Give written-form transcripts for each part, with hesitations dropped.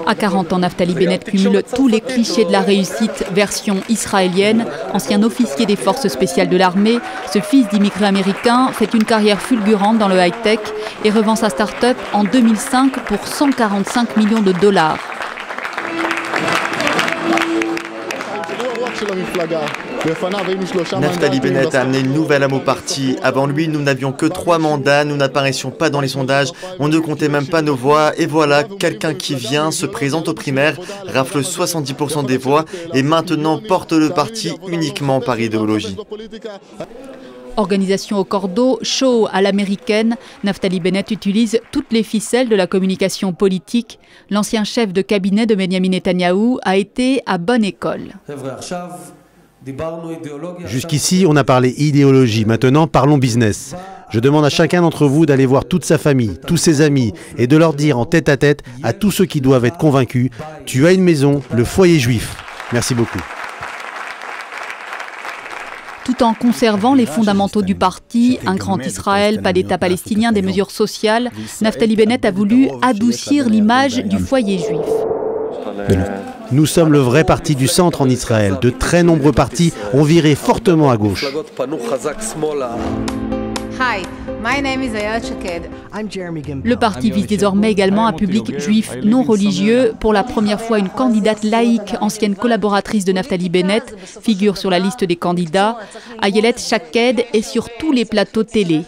À 40 ans, Naftali Bennett cumule tous les clichés de la réussite version israélienne. Ancien officier des forces spéciales de l'armée, ce fils d'immigrés américains fait une carrière fulgurante dans le high-tech et revend sa start-up en 2005 pour 145 millions de dollars. Naftali Bennett a amené une nouvelle âme au parti. Avant lui, nous n'avions que 3 mandats, nous n'apparaissions pas dans les sondages, on ne comptait même pas nos voix. Et voilà, quelqu'un qui vient, se présente aux primaires, rafle 70% des voix et maintenant porte le parti uniquement par idéologie. Organisation au cordeau, show à l'américaine, Naftali Bennett utilise toutes les ficelles de la communication politique. L'ancien chef de cabinet de Benjamin Netanyahou a été à bonne école. Jusqu'ici, on a parlé idéologie, maintenant parlons business. Je demande à chacun d'entre vous d'aller voir toute sa famille, tous ses amis, et de leur dire en tête à tous ceux qui doivent être convaincus, tu as une maison, le foyer juif. Merci beaucoup. Tout en conservant les fondamentaux du parti, un grand Israël, pas d'État palestinien, des mesures sociales, Naftali Bennett a voulu adoucir l'image du foyer juif. Nous sommes le vrai parti du centre en Israël. De très nombreux partis ont viré fortement à gauche. Le parti vise désormais également un public juif non religieux. Pour la première fois, une candidate laïque, ancienne collaboratrice de Naftali Bennett, figure sur la liste des candidats. Ayelet Shaked est sur tous les plateaux télé.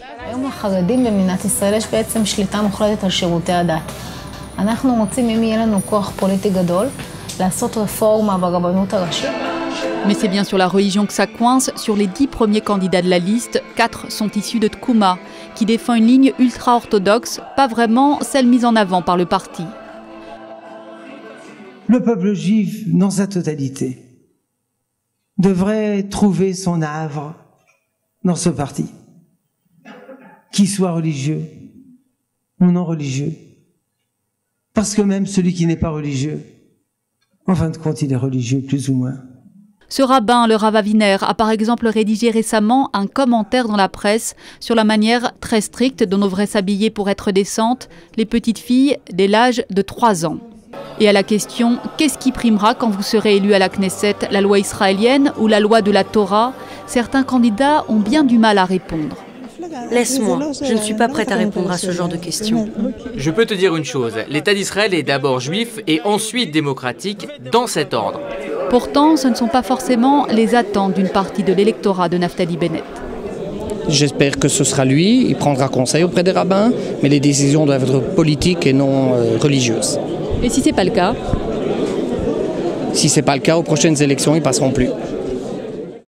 Mais c'est bien sur la religion que ça coince. Sur les 10 premiers candidats de la liste, 4 sont issus de Tkouma, qui défend une ligne ultra-orthodoxe, pas vraiment celle mise en avant par le parti. Le peuple juif, dans sa totalité, devrait trouver son havre dans ce parti, qu'il soit religieux ou non religieux. Parce que même celui qui n'est pas religieux, en fin de compte, il est religieux plus ou moins. Ce rabbin, le Rav Aviner, a par exemple rédigé récemment un commentaire dans la presse sur la manière très stricte dont devraient s'habiller pour être décentes les petites filles dès l'âge de 3 ans. Et à la question « Qu'est-ce qui primera quand vous serez élu à la Knesset, la loi israélienne ou la loi de la Torah ?» certains candidats ont bien du mal à répondre. Laisse-moi, je ne suis pas prête à répondre à ce genre de questions. Je peux te dire une chose, l'État d'Israël est d'abord juif et ensuite démocratique, dans cet ordre. Pourtant, ce ne sont pas forcément les attentes d'une partie de l'électorat de Naftali Bennett. J'espère que ce sera lui, il prendra conseil auprès des rabbins, mais les décisions doivent être politiques et non religieuses. Et si ce n'est pas le cas? Si ce n'est pas le cas, aux prochaines élections, ils ne passeront plus.